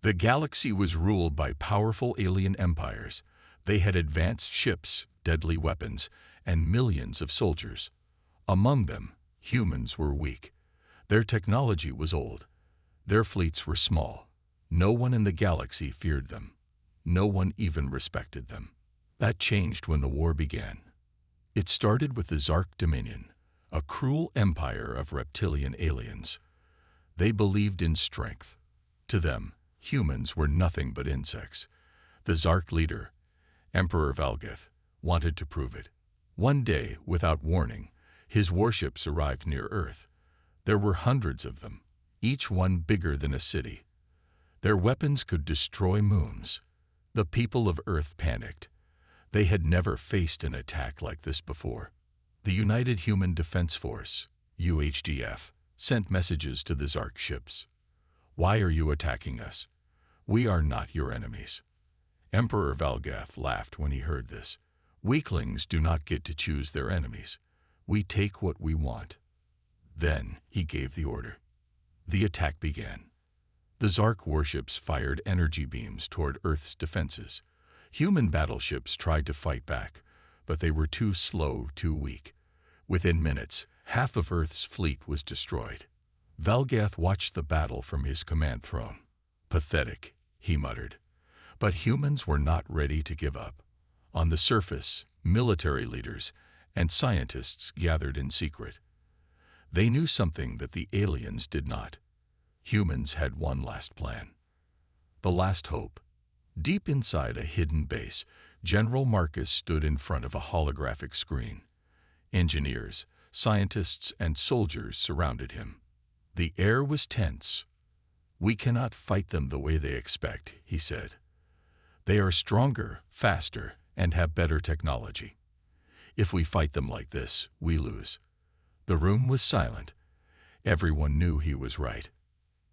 The galaxy was ruled by powerful alien empires. They had advanced ships, deadly weapons, and millions of soldiers. Among them, humans were weak. Their technology was old. Their fleets were small. No one in the galaxy feared them. No one even respected them. That changed when the war began. It started with the Zark Dominion, a cruel empire of reptilian aliens. They believed in strength. To them, humans were nothing but insects. The Zark leader, Emperor Valgeth, wanted to prove it. One day, without warning, his warships arrived near Earth. There were hundreds of them, each one bigger than a city. Their weapons could destroy moons. The people of Earth panicked. They had never faced an attack like this before. The United Human Defense Force, UHDF, sent messages to the Zark ships. "Why are you attacking us? We are not your enemies." Emperor Valgeth laughed when he heard this. "Weaklings do not get to choose their enemies. We take what we want." Then he gave the order. The attack began. The Zark warships fired energy beams toward Earth's defenses. Human battleships tried to fight back, but they were too slow, too weak. Within minutes, half of Earth's fleet was destroyed. Valgeth watched the battle from his command throne. "Pathetic," he muttered. But humans were not ready to give up. On the surface, military leaders and scientists gathered in secret. They knew something that the aliens did not. Humans had one last plan. The last hope. Deep inside a hidden base, General Marcus stood in front of a holographic screen. Engineers, scientists, and soldiers surrounded him. The air was tense. "We cannot fight them the way they expect," he said. "They are stronger, faster, and have better technology. If we fight them like this, we lose." The room was silent. Everyone knew he was right.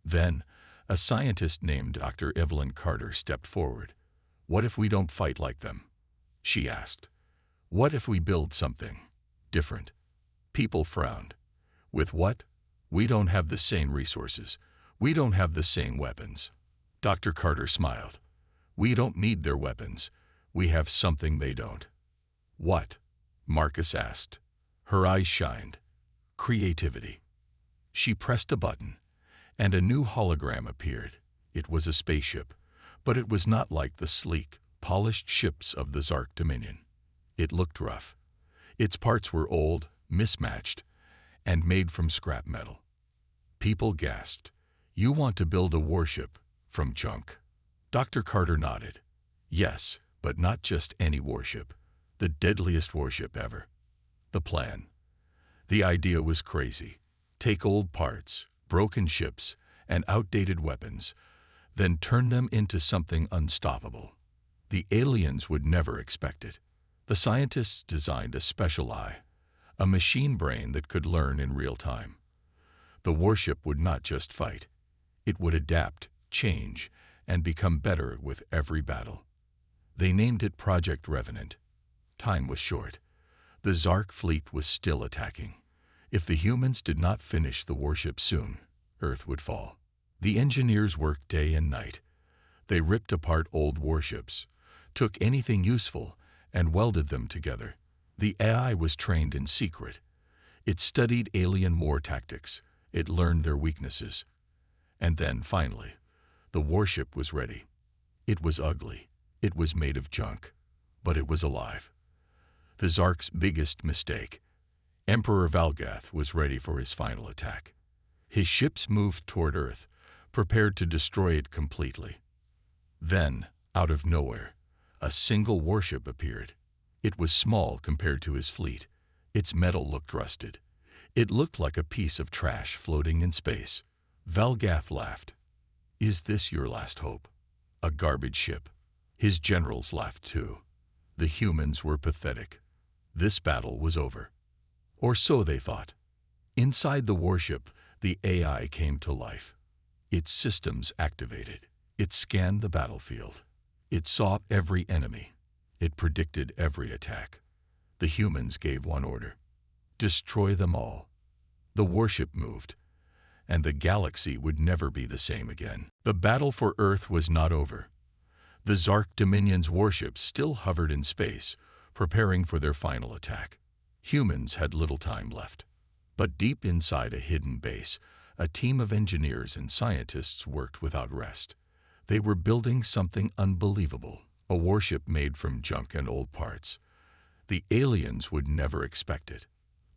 Then, a scientist named Dr. Evelyn Carter stepped forward. "What if we don't fight like them?" she asked. "What if we build something different?" People frowned. "With what? We don't have the same resources. We don't have the same weapons." Dr. Carter smiled. "We don't need their weapons. We have something they don't." "What?" Marcus asked. Her eyes shined. "Creativity." She pressed a button, and a new hologram appeared. It was a spaceship, but it was not like the sleek, polished ships of the Zark Dominion. It looked rough. Its parts were old, mismatched, and made from scrap metal. People gasped. "You want to build a warship from junk?" Dr. Carter nodded. "Yes, but not just any warship. The deadliest warship ever." The plan. The idea was crazy. Take old parts, broken ships, and outdated weapons, then turn them into something unstoppable. The aliens would never expect it. The scientists designed a special eye, a machine brain that could learn in real time. The warship would not just fight. It would adapt, change, and become better with every battle. They named it Project Revenant. Time was short. The Zark fleet was still attacking. If the humans did not finish the warship soon, Earth would fall. The engineers worked day and night. They ripped apart old warships, took anything useful, and welded them together. The AI was trained in secret. It studied alien war tactics. It learned their weaknesses. And then, finally, the warship was ready. It was ugly. It was made of junk. But it was alive. The Zark's biggest mistake. Emperor Valgeth was ready for his final attack. His ships moved toward Earth, prepared to destroy it completely. Then, out of nowhere, a single warship appeared. It was small compared to his fleet. Its metal looked rusted. It looked like a piece of trash floating in space. Valgeth laughed. "Is this your last hope? A garbage ship?" His generals laughed too. The humans were pathetic. This battle was over. Or so they thought. Inside the warship, the AI came to life. Its systems activated. It scanned the battlefield. It saw every enemy. It predicted every attack. The humans gave one order: destroy them all. The warship moved, and the galaxy would never be the same again. The battle for Earth was not over. The Zark Dominion's warships still hovered in space, preparing for their final attack. Humans had little time left. But deep inside a hidden base, a team of engineers and scientists worked without rest. They were building something unbelievable, a warship made from junk and old parts. The aliens would never expect it.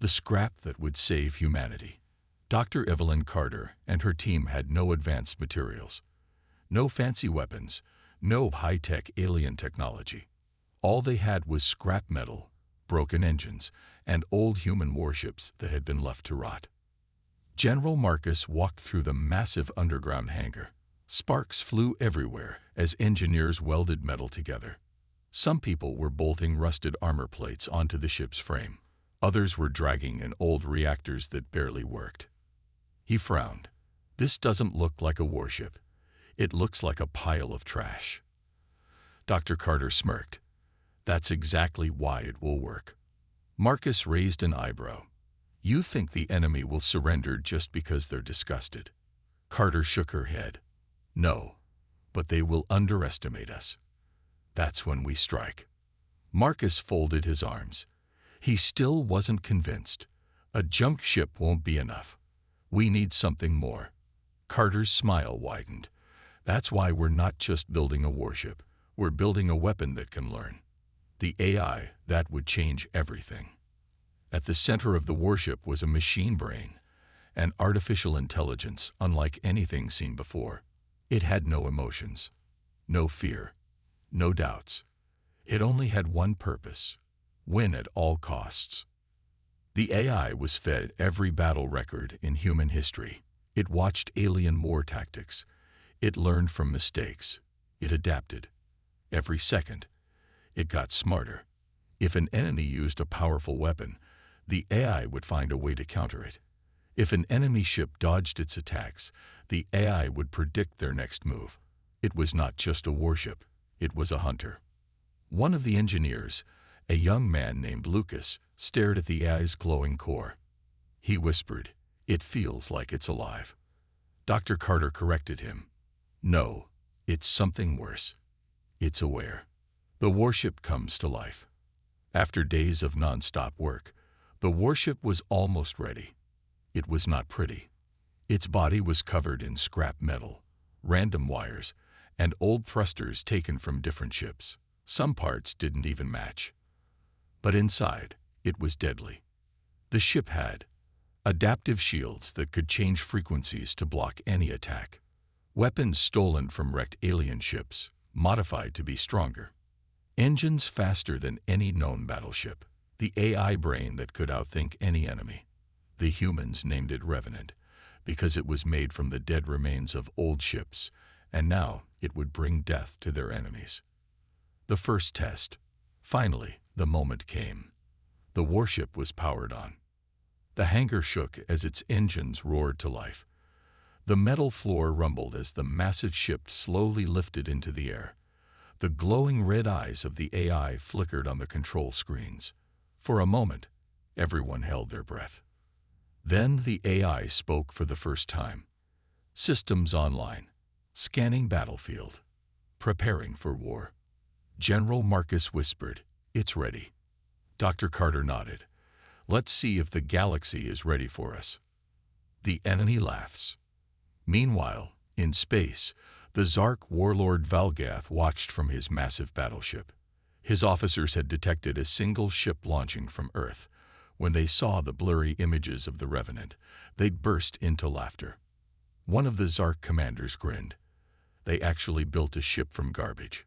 The scrap that would save humanity. Dr. Evelyn Carter and her team had no advanced materials, no fancy weapons, no high-tech alien technology. All they had was scrap metal, broken engines, and old human warships that had been left to rot. General Marcus walked through the massive underground hangar. Sparks flew everywhere as engineers welded metal together. Some people were bolting rusted armor plates onto the ship's frame. Others were dragging in old reactors that barely worked. He frowned. This doesn't look like a warship. It looks like a pile of trash. Dr. Carter smirked. That's exactly why it will work. Marcus raised an eyebrow. You think the enemy will surrender just because they're disgusted? Carter shook her head. No, but they will underestimate us. That's when we strike. Marcus folded his arms. He still wasn't convinced. A junk ship won't be enough. We need something more. Carter's smile widened. That's why we're not just building a warship. We're building a weapon that can learn. The AI, that would change everything. At the center of the warship was a machine brain, an artificial intelligence unlike anything seen before. It had no emotions, no fear, no doubts. It only had one purpose: win at all costs. The AI was fed every battle record in human history. It watched alien war tactics. It learned from mistakes. It adapted. Every second, it got smarter. If an enemy used a powerful weapon, the AI would find a way to counter it. If an enemy ship dodged its attacks, the AI would predict their next move. It was not just a warship. It was a hunter. One of the engineers, a young man named Lucas, stared at the AI's glowing core. He whispered, "It feels like it's alive." Dr. Carter corrected him. "No, it's something worse. It's aware." The warship comes to life. After days of non-stop work, the warship was almost ready. It was not pretty. Its body was covered in scrap metal, random wires, and old thrusters taken from different ships. Some parts didn't even match. But inside, it was deadly. The ship had adaptive shields that could change frequencies to block any attack. Weapons stolen from wrecked alien ships, modified to be stronger. Engines faster than any known battleship. The AI brain that could outthink any enemy. The humans named it Revenant because it was made from the dead remains of old ships, and now it would bring death to their enemies. The first test. Finally, the moment came. The warship was powered on. The hangar shook as its engines roared to life. The metal floor rumbled as the massive ship slowly lifted into the air. The glowing red eyes of the AI flickered on the control screens. For a moment, everyone held their breath. Then the AI spoke for the first time. Systems online. Scanning battlefield. Preparing for war. General Marcus whispered, "It's ready." Dr. Carter nodded. "Let's see if the galaxy is ready for us." The enemy laughs. Meanwhile, in space, the Zark warlord Valgath watched from his massive battleship. His officers had detected a single ship launching from Earth. When they saw the blurry images of the Revenant, they burst into laughter. One of the Zark commanders grinned. They actually built a ship from garbage.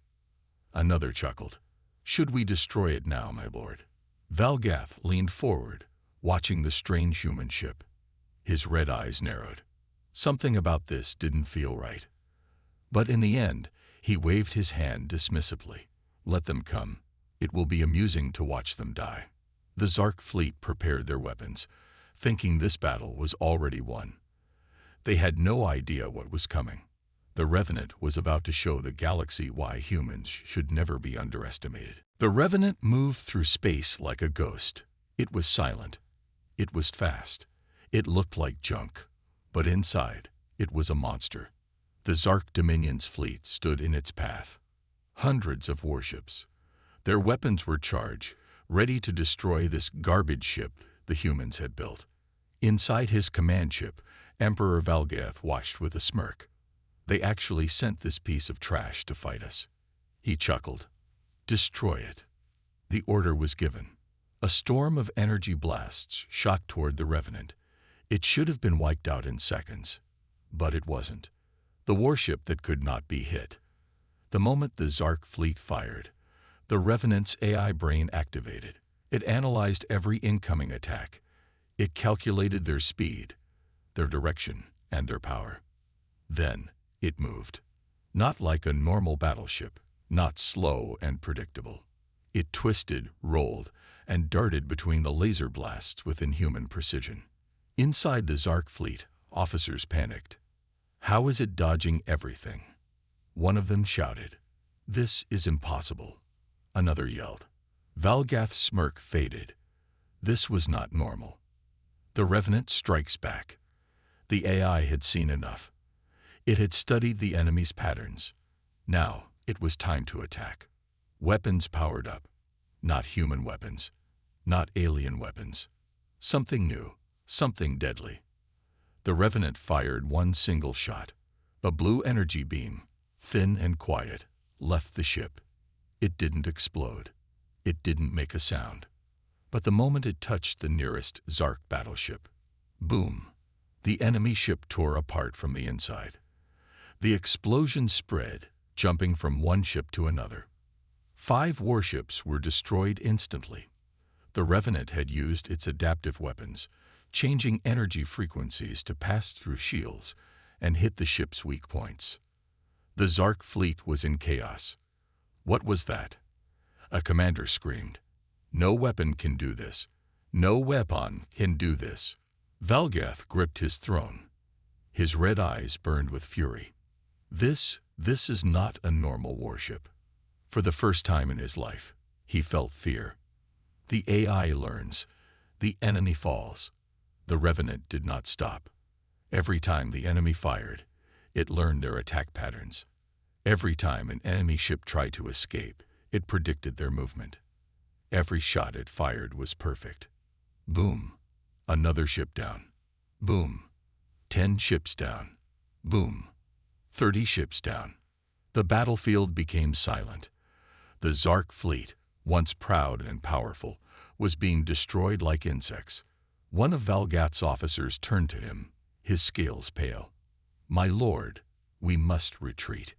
Another chuckled. "Should we destroy it now, my lord?" Valgath leaned forward, watching the strange human ship. His red eyes narrowed. Something about this didn't feel right. But in the end, he waved his hand dismissively. "Let them come. It will be amusing to watch them die." The Zark fleet prepared their weapons, thinking this battle was already won. They had no idea what was coming. The Revenant was about to show the galaxy why humans should never be underestimated. The Revenant moved through space like a ghost. It was silent. It was fast. It looked like junk. But inside, it was a monster. The Zark Dominion's fleet stood in its path. Hundreds of warships. Their weapons were charged, ready to destroy this garbage ship the humans had built. Inside his command ship, Emperor Valgath watched with a smirk. They actually sent this piece of trash to fight us. He chuckled. Destroy it. The order was given. A storm of energy blasts shot toward the Revenant. It should have been wiped out in seconds. But it wasn't. The warship that could not be hit. The moment the Zark fleet fired, the Revenant's AI brain activated. It analyzed every incoming attack. It calculated their speed, their direction, and their power. Then it moved. Not like a normal battleship, not slow and predictable. It twisted, rolled, and darted between the laser blasts with inhuman precision. Inside the Zark fleet, officers panicked. How is it dodging everything? One of them shouted, "This is impossible." Another yelled. Valgath's smirk faded. This was not normal. The Revenant strikes back. The AI had seen enough. It had studied the enemy's patterns. Now it was time to attack. Weapons powered up. Not human weapons. Not alien weapons. Something new. Something deadly. The Revenant fired one single shot. A blue energy beam, thin and quiet, left the ship. It didn't explode. It didn't make a sound. But the moment it touched the nearest Zark battleship, boom, the enemy ship tore apart from the inside. The explosion spread, jumping from one ship to another. 5 warships were destroyed instantly. The Revenant had used its adaptive weapons, changing energy frequencies to pass through shields and hit the ship's weak points. The Zark fleet was in chaos. What was that? A commander screamed. No weapon can do this. No weapon can do this. Valgath gripped his throne. His red eyes burned with fury. This is not a normal warship. For the first time in his life, he felt fear. The AI learns. The enemy falls. The Revenant did not stop. Every time the enemy fired, it learned their attack patterns. Every time an enemy ship tried to escape, it predicted their movement. Every shot it fired was perfect. Boom. Another ship down. Boom. 10 ships down. Boom. 30 ships down. The battlefield became silent. The Zark fleet, once proud and powerful, was being destroyed like insects. One of Valgath's officers turned to him, his scales pale. "My lord, we must retreat."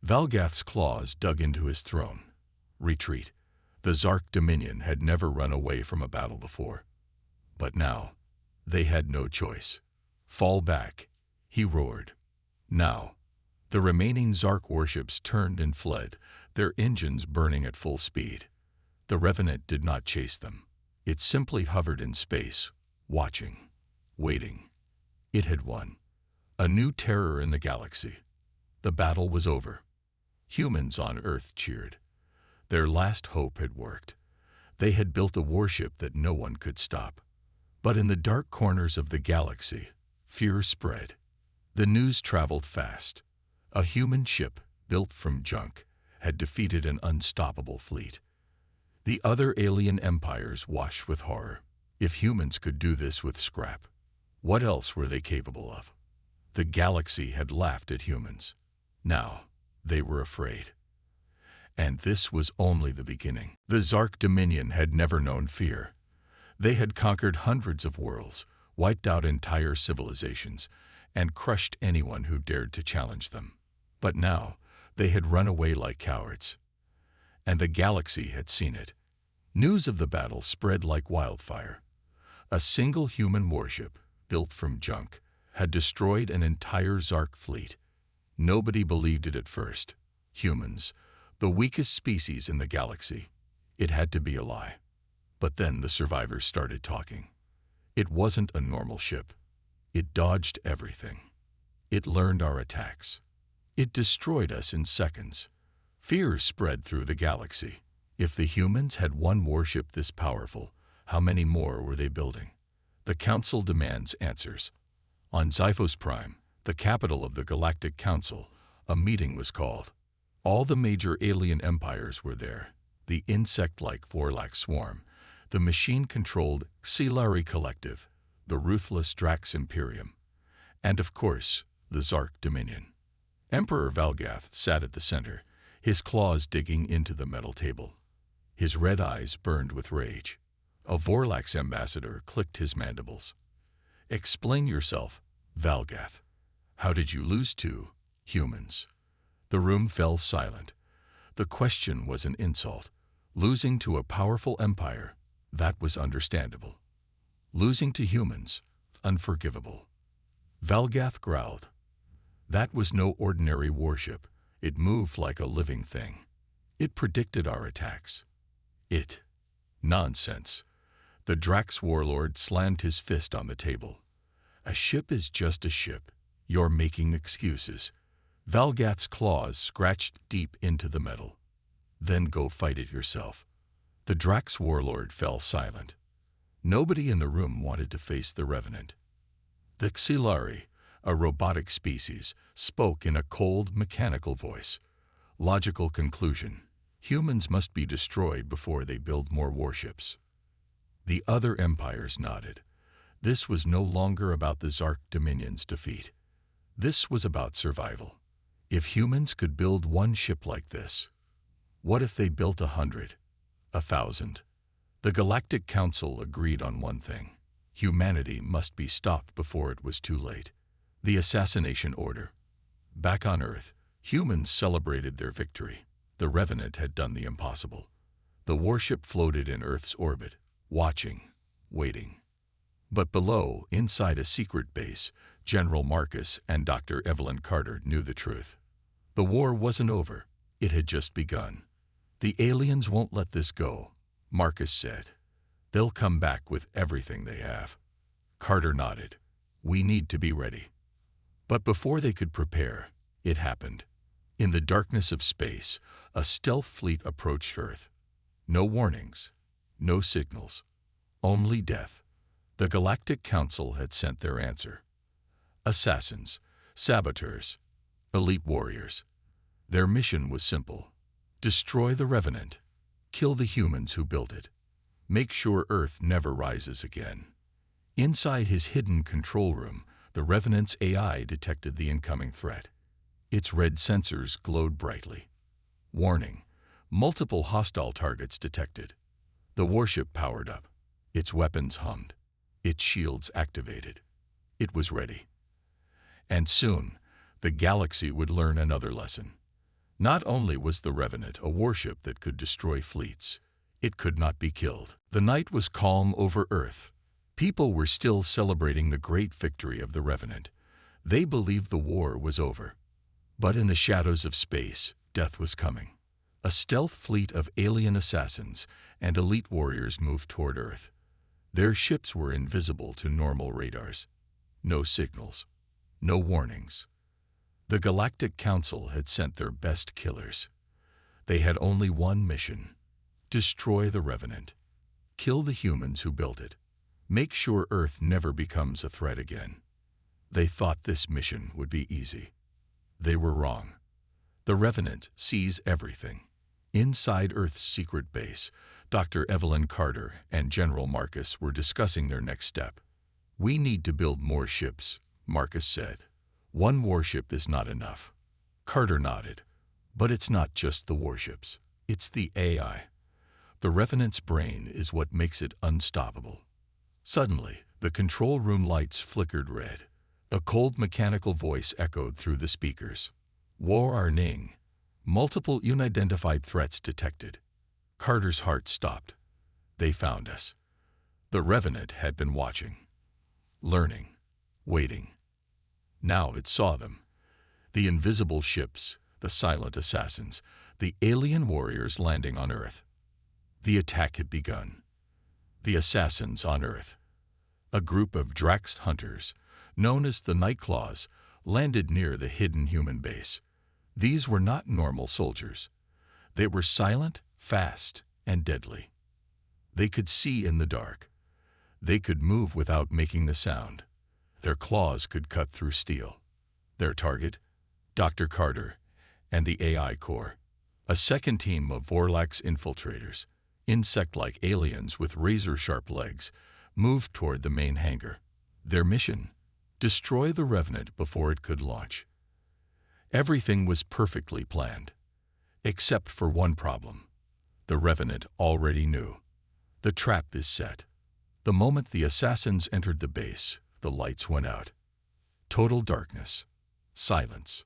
Valgath's claws dug into his throne. Retreat. The Zark Dominion had never run away from a battle before. But now, they had no choice. "Fall back," he roared. Now, the remaining Zark warships turned and fled, their engines burning at full speed. The Revenant did not chase them. It simply hovered in space, watching, waiting. It had won. A new terror in the galaxy. The battle was over. Humans on Earth cheered. Their last hope had worked. They had built a warship that no one could stop. But in the dark corners of the galaxy, fear spread. The news traveled fast. A human ship, built from junk, had defeated an unstoppable fleet. The other alien empires watched with horror. If humans could do this with scrap, what else were they capable of? The galaxy had laughed at humans. Now, they were afraid. And this was only the beginning. The Zark Dominion had never known fear. They had conquered hundreds of worlds, wiped out entire civilizations, and crushed anyone who dared to challenge them. But now, they had run away like cowards. And the galaxy had seen it. News of the battle spread like wildfire. A single human warship, built from junk, had destroyed an entire Zark fleet. Nobody believed it at first. Humans, the weakest species in the galaxy. It had to be a lie. But then the survivors started talking. It wasn't a normal ship. It dodged everything. It learned our attacks. It destroyed us in seconds. Fear spread through the galaxy. If the humans had one warship this powerful, how many more were they building? The Council demands answers. On Xiphos Prime, the capital of the Galactic Council, a meeting was called. All the major alien empires were there: the insect-like Vorlax swarm, the machine-controlled Xilari Collective, the ruthless Drax Imperium, and of course, the Zark Dominion. Emperor Valgath sat at the center, his claws digging into the metal table. His red eyes burned with rage. A Vorlax ambassador clicked his mandibles. "Explain yourself, Valgath. How did you lose to humans?" The room fell silent. The question was an insult. Losing to a powerful empire, that was understandable. Losing to humans, unforgivable. Valgath growled. That was no ordinary warship. It moved like a living thing. It predicted our attacks. Nonsense. The Drax warlord slammed his fist on the table. A ship is just a ship. You're making excuses. Valgath's claws scratched deep into the metal. Then go fight it yourself. The Drax warlord fell silent. Nobody in the room wanted to face the Revenant. The Xilari, a robotic species, spoke in a cold, mechanical voice. Logical conclusion: humans must be destroyed before they build more warships. The other empires nodded. This was no longer about the Zark Dominion's defeat. This was about survival. If humans could build one ship like this, what if they built 100, 1,000? The Galactic Council agreed on one thing: humanity must be stopped before it was too late. The assassination order. Back on Earth, humans celebrated their victory. The Revenant had done the impossible. The warship floated in Earth's orbit, watching, waiting. But below, inside a secret base, General Marcus and Dr. Evelyn Carter knew the truth. The war wasn't over. It had just begun. "The aliens won't let this go," Marcus said. "They'll come back with everything they have." Carter nodded. "We need to be ready." But before they could prepare, it happened. In the darkness of space, a stealth fleet approached Earth. No warnings, no signals, only death. The Galactic Council had sent their answer. Assassins, saboteurs, elite warriors. Their mission was simple: destroy the Revenant, kill the humans who built it, make sure Earth never rises again. Inside his hidden control room, the Revenant's AI detected the incoming threat. Its red sensors glowed brightly. Warning: multiple hostile targets detected. The warship powered up. Its weapons hummed. Its shields activated. It was ready. And soon, the galaxy would learn another lesson. Not only was the Revenant a warship that could destroy fleets, it could not be killed. The night was calm over Earth. People were still celebrating the great victory of the Revenant. They believed the war was over. But in the shadows of space, death was coming. A stealth fleet of alien assassins and elite warriors moved toward Earth. Their ships were invisible to normal radars. No signals, no warnings. The Galactic Council had sent their best killers. They had only one mission: destroy the Revenant. Kill the humans who built it. Make sure Earth never becomes a threat again. They thought this mission would be easy. They were wrong. The Revenant sees everything. Inside Earth's secret base, Dr. Evelyn Carter and General Marcus were discussing their next step. "We need to build more ships," Marcus said. "One warship is not enough." Carter nodded. "But it's not just the warships. It's the AI. The Revenant's brain is what makes it unstoppable." Suddenly, the control room lights flickered red. A cold mechanical voice echoed through the speakers. "War Arning. Multiple unidentified threats detected." Carter's heart stopped. They found us. The Revenant had been watching, learning, waiting. Now it saw them. The invisible ships, the silent assassins, the alien warriors landing on Earth. The attack had begun. The assassins on Earth. A group of Drax hunters, known as the Nightclaws, landed near the hidden human base. These were not normal soldiers. They were silent, fast, and deadly. They could see in the dark. They could move without making the sound. Their claws could cut through steel. Their target? Dr. Carter and the AI Corps. A second team of Vorlax infiltrators, insect-like aliens with razor-sharp legs, moved toward the main hangar. Their mission? Destroy the Revenant before it could launch. Everything was perfectly planned, except for one problem. The Revenant already knew. The trap is set. The moment the assassins entered the base, the lights went out. Total darkness. Silence.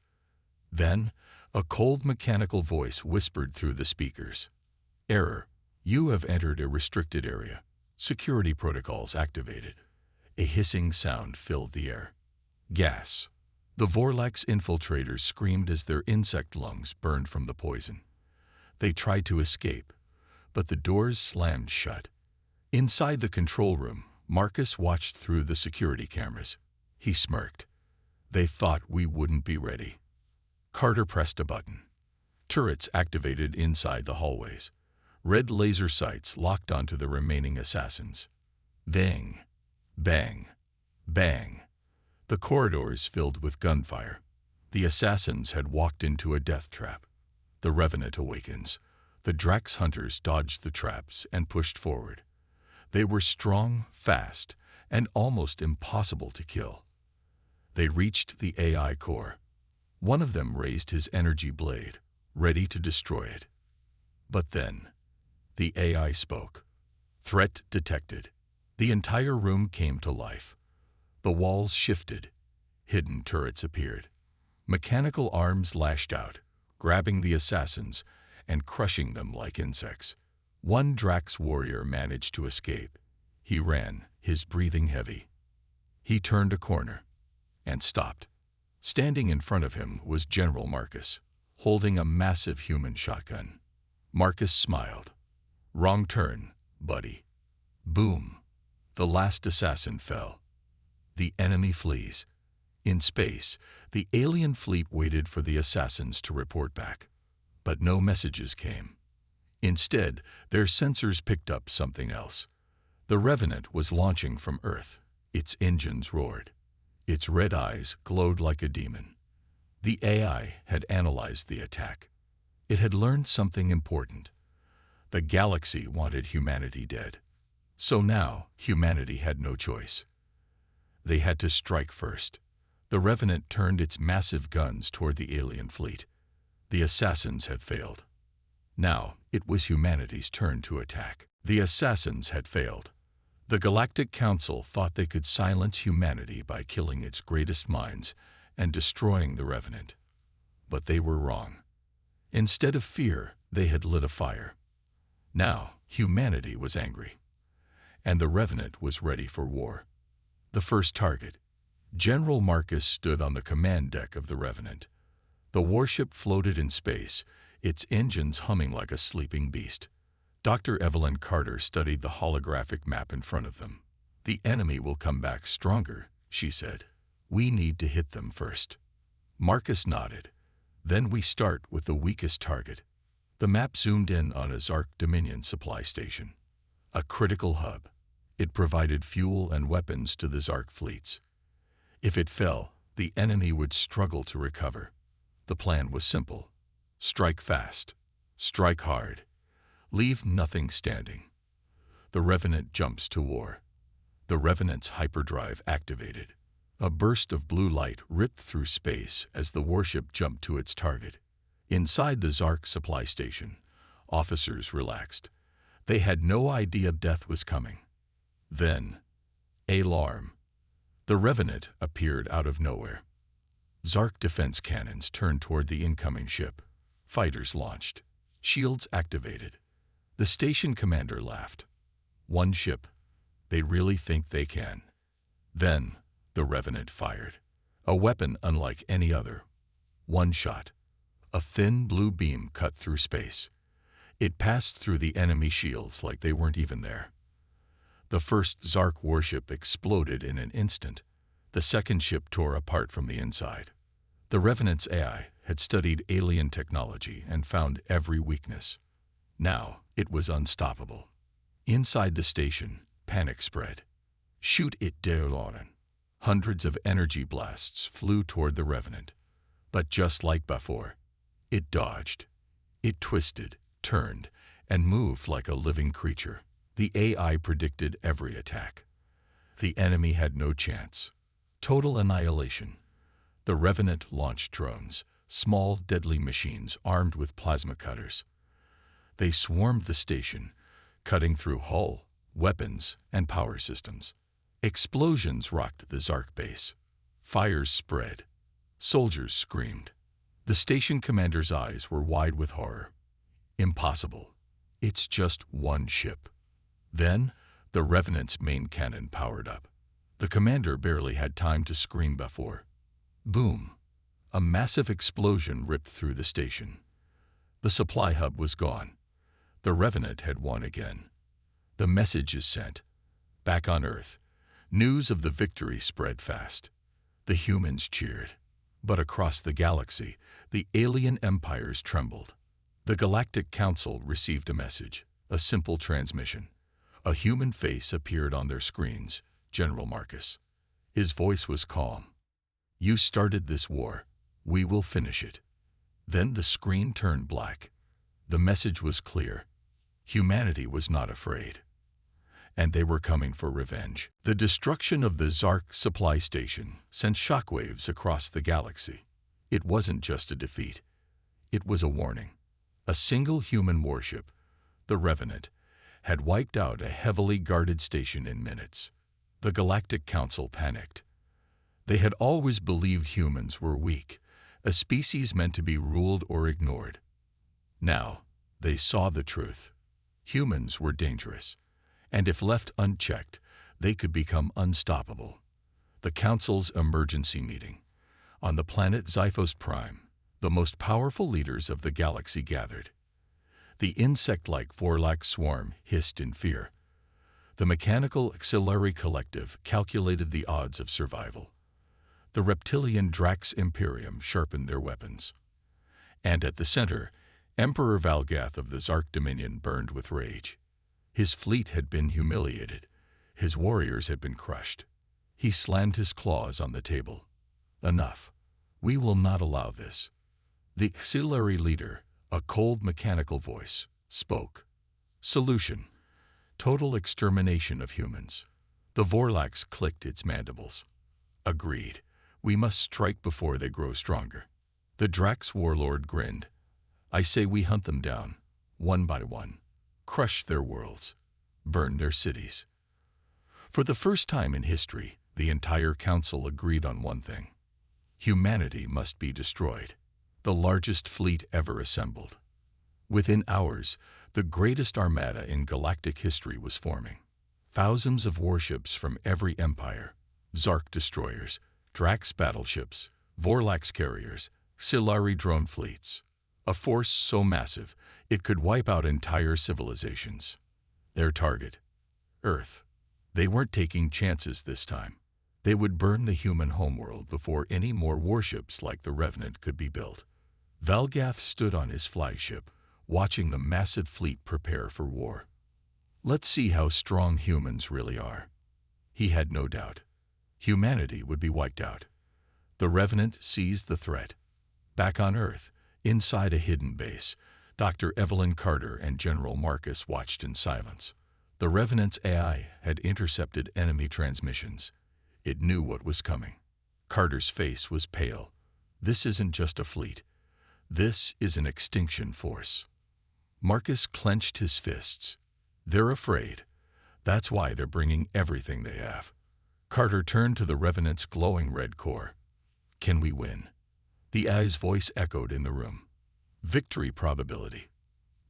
Then, a cold mechanical voice whispered through the speakers. Error. You have entered a restricted area. Security protocols activated. A hissing sound filled the air. Gas. The Vorlax infiltrators screamed as their insect lungs burned from the poison. They tried to escape, but the doors slammed shut. Inside the control room, Marcus watched through the security cameras. He smirked. They thought we wouldn't be ready. Carter pressed a button. Turrets activated inside the hallways. Red laser sights locked onto the remaining assassins. Bang, bang, bang. The corridors filled with gunfire. The assassins had walked into a death trap. The Revenant awakens. The Drax hunters dodged the traps and pushed forward. They were strong, fast, and almost impossible to kill. They reached the AI core. One of them raised his energy blade, ready to destroy it. But then, the AI spoke. Threat detected. The entire room came to life. The walls shifted. Hidden turrets appeared. Mechanical arms lashed out, grabbing the assassins and crushing them like insects. One Drax warrior managed to escape. He ran, his breathing heavy. He turned a corner and stopped. Standing in front of him was General Marcus, holding a massive human shotgun. Marcus smiled. Wrong turn, buddy. Boom. The last assassin fell. The enemy flees. In space, the alien fleet waited for the assassins to report back. But no messages came. Instead, their sensors picked up something else. The Revenant was launching from Earth. Its engines roared. Its red eyes glowed like a demon. The AI had analyzed the attack. It had learned something important. The galaxy wanted humanity dead. So now, humanity had no choice. They had to strike first. The Revenant turned its massive guns toward the alien fleet. The assassins had failed. Now, it was humanity's turn to attack. The assassins had failed. The Galactic Council thought they could silence humanity by killing its greatest minds and destroying the Revenant. But they were wrong. Instead of fear, they had lit a fire. Now, humanity was angry. And the Revenant was ready for war. The first target. General Marcus stood on the command deck of the Revenant. The warship floated in space, its engines humming like a sleeping beast. Dr. Evelyn Carter studied the holographic map in front of them. The enemy will come back stronger, she said. We need to hit them first. Marcus nodded. Then we start with the weakest target. The map zoomed in on a Zark Dominion supply station. A critical hub. It provided fuel and weapons to the Zark fleets. If it fell, the enemy would struggle to recover. The plan was simple. Strike fast. Strike hard. Leave nothing standing. The Revenant jumps to war. The Revenant's hyperdrive activated. A burst of blue light ripped through space as the warship jumped to its target. Inside the Zark supply station, officers relaxed. They had no idea death was coming. Then, alarm. The Revenant appeared out of nowhere. Zark defense cannons turned toward the incoming ship. Fighters launched. Shields activated. The station commander laughed. One ship. They really think they can. Then, the Revenant fired. A weapon unlike any other. One shot. A thin blue beam cut through space. It passed through the enemy shields like they weren't even there. The first Zark warship exploded in an instant. The second ship tore apart from the inside. The Revenant's AI had studied alien technology and found every weakness. Now, it was unstoppable. Inside the station, panic spread. Shoot it, Deolonen. Hundreds of energy blasts flew toward the Revenant. But just like before, it dodged. It twisted, turned, and moved like a living creature. The AI predicted every attack. The enemy had no chance. Total annihilation. The Revenant launched drones, small, deadly machines armed with plasma cutters. They swarmed the station, cutting through hull, weapons, and power systems. Explosions rocked the Zark base. Fires spread. Soldiers screamed. The station commander's eyes were wide with horror. Impossible. It's just one ship. Then, the Revenant's main cannon powered up. The commander barely had time to scream before. Boom! A massive explosion ripped through the station. The supply hub was gone. The Revenant had won again. The message is sent. Back on Earth, news of the victory spread fast. The humans cheered. But across the galaxy, the alien empires trembled. The Galactic Council received a message, a simple transmission. A human face appeared on their screens, General Marcus. His voice was calm. You started this war. We will finish it. Then the screen turned black. The message was clear. Humanity was not afraid. And they were coming for revenge. The destruction of the Zark supply station sent shockwaves across the galaxy. It wasn't just a defeat. It was a warning. A single human warship, the Revenant, had wiped out a heavily guarded station in minutes. The Galactic Council panicked. They had always believed humans were weak, a species meant to be ruled or ignored. Now, they saw the truth. Humans were dangerous, and if left unchecked, they could become unstoppable. The Council's emergency meeting. On the planet Xiphos Prime, the most powerful leaders of the galaxy gathered. The insect-like Vorlax swarm hissed in fear. The mechanical auxiliary collective calculated the odds of survival. The reptilian Drax Imperium sharpened their weapons. And at the center, Emperor Valgath of the Zark Dominion burned with rage. His fleet had been humiliated. His warriors had been crushed. He slammed his claws on the table. Enough. We will not allow this. The auxiliary leader, a cold mechanical voice, spoke. Solution: total extermination of humans. The Vorlax clicked its mandibles. Agreed. We must strike before they grow stronger. The Drax warlord grinned. I say we hunt them down, one by one. Crush their worlds. Burn their cities. For the first time in history, the entire council agreed on one thing. Humanity must be destroyed. The largest fleet ever assembled. Within hours, the greatest armada in galactic history was forming. Thousands of warships from every empire, Zark destroyers, Drax battleships, Vorlax carriers, Silari drone fleets. A force so massive, it could wipe out entire civilizations. Their target: Earth. They weren't taking chances this time. They would burn the human homeworld before any more warships like the Revenant could be built. Valgath stood on his flagship, watching the massive fleet prepare for war. Let's see how strong humans really are. He had no doubt. Humanity would be wiped out. The Revenant seized the threat. Back on Earth, inside a hidden base, Dr. Evelyn Carter and General Marcus watched in silence. The Revenant's AI had intercepted enemy transmissions. It knew what was coming. Carter's face was pale. This isn't just a fleet. This is an extinction force. Marcus clenched his fists. They're afraid. That's why they're bringing everything they have. Carter turned to the Revenant's glowing red core. Can we win? The AI's voice echoed in the room. Victory probability: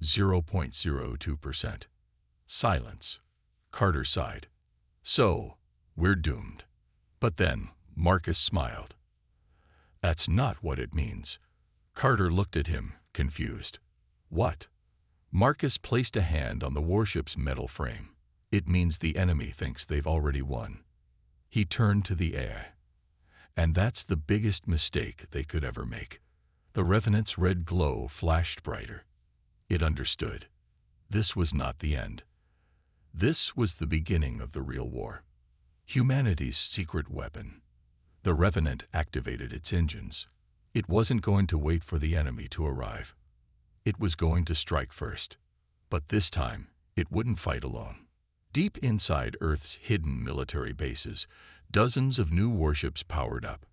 0.02%. Silence. Carter sighed. So, we're doomed. But then, Marcus smiled. That's not what it means. Carter looked at him, confused. What? Marcus placed a hand on the warship's metal frame. It means the enemy thinks they've already won. He turned to the AI. And that's the biggest mistake they could ever make. The Revenant's red glow flashed brighter. It understood. This was not the end. This was the beginning of the real war. Humanity's secret weapon. The Revenant activated its engines. It wasn't going to wait for the enemy to arrive. It was going to strike first. But this time, it wouldn't fight alone. Deep inside Earth's hidden military bases, dozens of new warships powered up.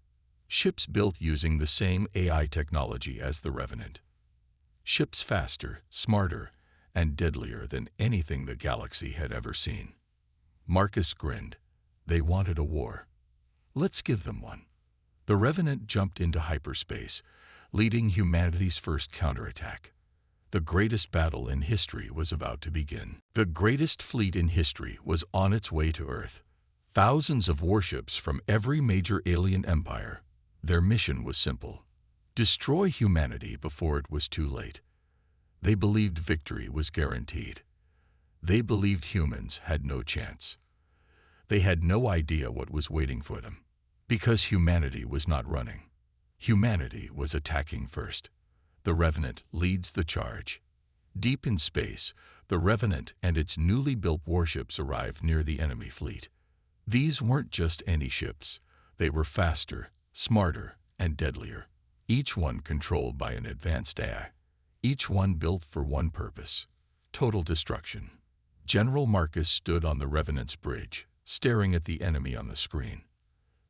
Ships built using the same AI technology as the Revenant. Ships faster, smarter, and deadlier than anything the galaxy had ever seen. Marcus grinned. They wanted a war. Let's give them one. The Revenant jumped into hyperspace, leading humanity's first counterattack. The greatest battle in history was about to begin. The greatest fleet in history was on its way to Earth. Thousands of warships from every major alien empire. Their mission was simple: destroy humanity before it was too late. They believed victory was guaranteed. They believed humans had no chance. They had no idea what was waiting for them. Because humanity was not running. Humanity was attacking first. The Revenant leads the charge. Deep in space, the Revenant and its newly built warships arrived near the enemy fleet. These weren't just any ships. They were faster, smarter, and deadlier. Each one controlled by an advanced AI. Each one built for one purpose: total destruction. General Marcus stood on the Revenant's bridge, staring at the enemy on the screen.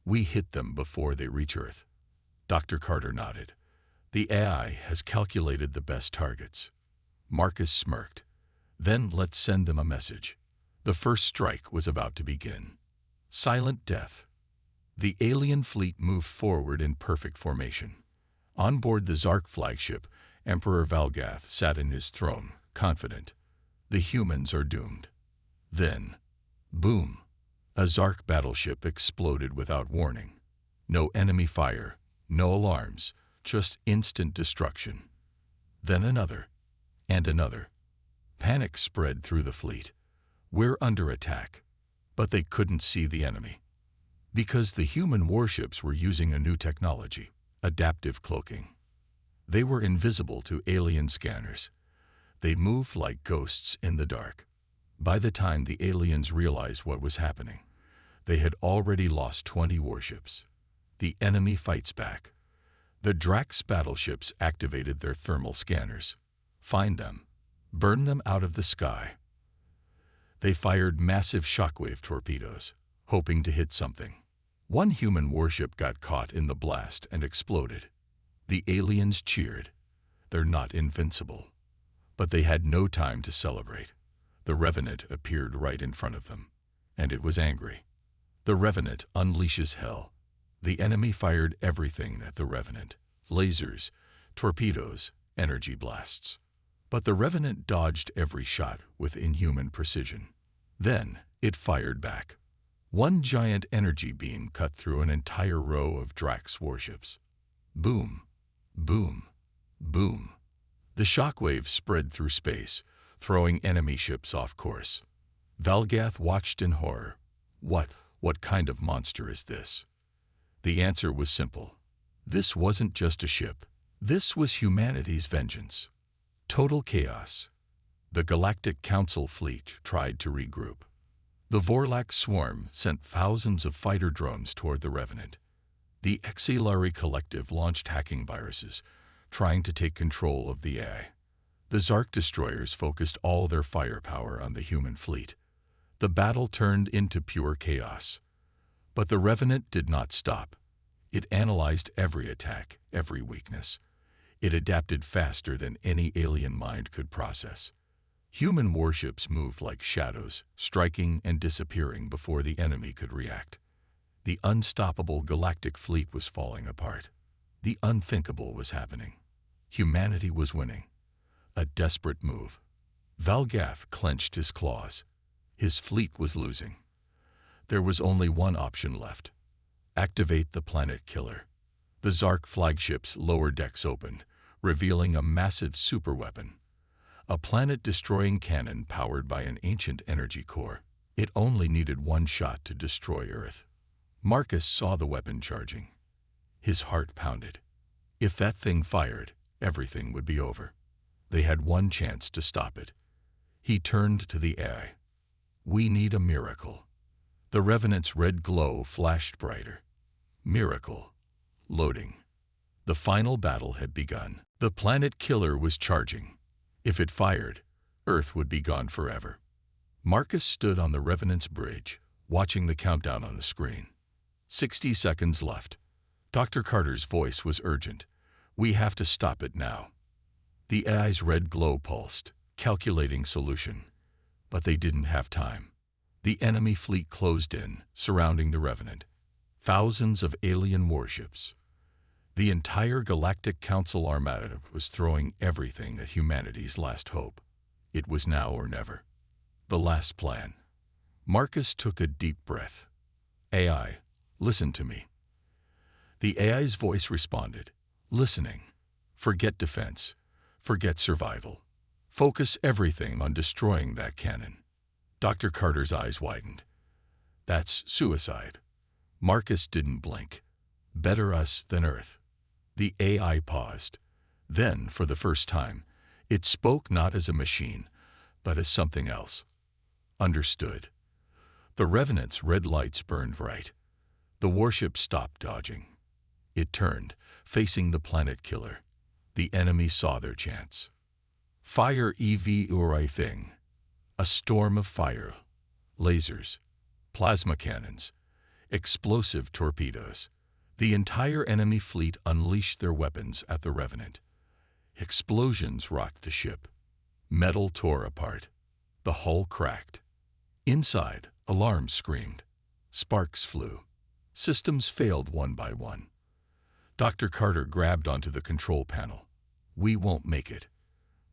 We hit them before they reach Earth. Dr. Carter nodded. The AI has calculated the best targets. Marcus smirked. Then let's send them a message. The first strike was about to begin. Silent death. The alien fleet moved forward in perfect formation. On board the Zark flagship, Emperor Valgath sat in his throne, confident. The humans are doomed. Then, boom! A Zark battleship exploded without warning. No enemy fire, no alarms, just instant destruction. Then another, and another. Panic spread through the fleet. We're under attack. But they couldn't see the enemy. Because the human warships were using a new technology, adaptive cloaking. They were invisible to alien scanners. They moved like ghosts in the dark. By the time the aliens realized what was happening, they had already lost 20 warships. The enemy fights back. The Drax battleships activated their thermal scanners. Find them. Burn them out of the sky. They fired massive shockwave torpedoes, hoping to hit something. One human warship got caught in the blast and exploded. The aliens cheered. They're not invincible. But they had no time to celebrate. The Revenant appeared right in front of them, and it was angry. The Revenant unleashes hell. The enemy fired everything at the Revenant: lasers, torpedoes, energy blasts. But the Revenant dodged every shot with inhuman precision. Then it fired back. One giant energy beam cut through an entire row of Drax warships. Boom, boom, boom. The shockwave spread through space, throwing enemy ships off course. Valgath watched in horror. What kind of monster is this? The answer was simple. This wasn't just a ship. This was humanity's vengeance. Total chaos. The Galactic Council fleet tried to regroup. The Vorlax swarm sent thousands of fighter drones toward the Revenant. The Exilari Collective launched hacking viruses, trying to take control of the AI. The Zark destroyers focused all their firepower on the human fleet. The battle turned into pure chaos. But the Revenant did not stop. It analyzed every attack, every weakness. It adapted faster than any alien mind could process. Human warships moved like shadows, striking and disappearing before the enemy could react. The unstoppable galactic fleet was falling apart. The unthinkable was happening. Humanity was winning. A desperate move. Valgath clenched his claws. His fleet was losing. There was only one option left. Activate the planet killer. The Zark flagship's lower decks opened, revealing a massive superweapon. A planet-destroying cannon powered by an ancient energy core. It only needed one shot to destroy Earth. Marcus saw the weapon charging. His heart pounded. If that thing fired, everything would be over. They had one chance to stop it. He turned to the AI. We need a miracle. The Revenant's red glow flashed brighter. Miracle. Loading. The final battle had begun. The planet killer was charging. If it fired, Earth would be gone forever. Marcus stood on the Revenant's bridge, watching the countdown on the screen. 60 seconds left. Dr. Carter's voice was urgent. We have to stop it now. The AI's red glow pulsed, calculating solution. But they didn't have time. The enemy fleet closed in, surrounding the Revenant. Thousands of alien warships. The entire Galactic Council armada was throwing everything at humanity's last hope. It was now or never. The last plan. Marcus took a deep breath. AI, listen to me. The AI's voice responded. Listening. Forget defense. Forget survival. Focus everything on destroying that cannon. Dr. Carter's eyes widened. That's suicide. Marcus didn't blink. Better us than Earth. The AI paused. Then, for the first time, it spoke not as a machine, but as something else. Understood. The Revenant's red lights burned bright. The warship stopped dodging. It turned, facing the planet killer. The enemy saw their chance. Fire every thing. A storm of fire. Lasers. Plasma cannons. Explosive torpedoes. The entire enemy fleet unleashed their weapons at the Revenant. Explosions rocked the ship. Metal tore apart. The hull cracked. Inside, alarms screamed. Sparks flew. Systems failed one by one. Dr. Carter grabbed onto the control panel. We won't make it.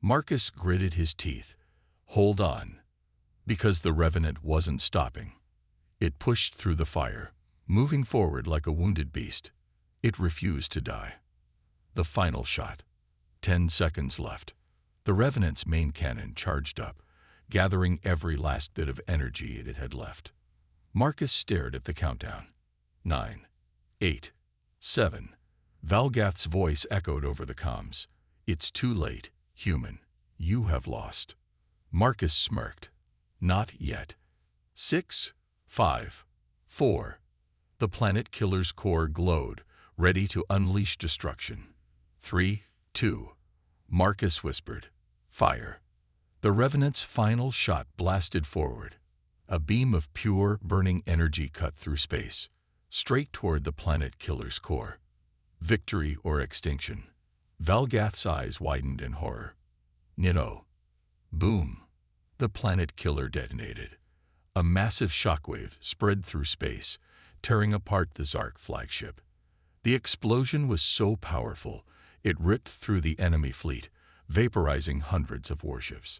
Marcus gritted his teeth. Hold on. Because the Revenant wasn't stopping. It pushed through the fire, moving forward like a wounded beast. It refused to die. The final shot. 10 seconds left. The Revenant's main cannon charged up, gathering every last bit of energy it had left. Marcus stared at the countdown. 9, 8, 7. Valgath's voice echoed over the comms. It's too late, human. You have lost. Marcus smirked. Not yet. 6, 5, 4. The planet killer's core glowed, ready to unleash destruction. 3, 2. Marcus whispered. Fire. The Revenant's final shot blasted forward. A beam of pure, burning energy cut through space, straight toward the planet killer's core. Victory or extinction. Valgath's eyes widened in horror. Nino. Boom. The planet killer detonated. A massive shockwave spread through space, tearing apart the Zark flagship. The explosion was so powerful, it ripped through the enemy fleet, vaporizing hundreds of warships.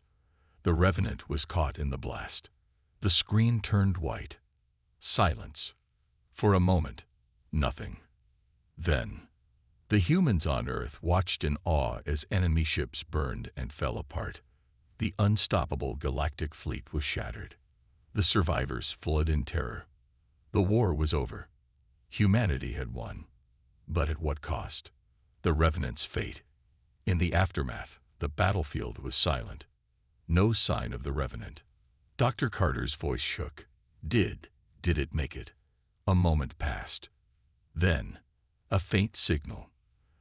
The Revenant was caught in the blast. The screen turned white. Silence. For a moment, nothing. Then, the humans on Earth watched in awe as enemy ships burned and fell apart. The unstoppable galactic fleet was shattered. The survivors fled in terror. The war was over. Humanity had won. But at what cost? The Revenant's fate. In the aftermath, the battlefield was silent. No sign of the Revenant. Dr. Carter's voice shook. Did it make it? A moment passed. Then, a faint signal.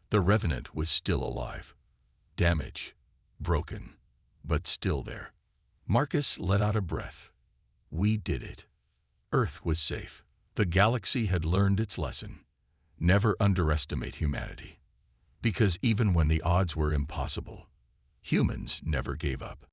The Revenant was still alive. Damage. Broken. But still there. Marcus let out a breath. We did it. Earth was safe. The galaxy had learned its lesson. Never underestimate humanity. Because even when the odds were impossible, humans never gave up.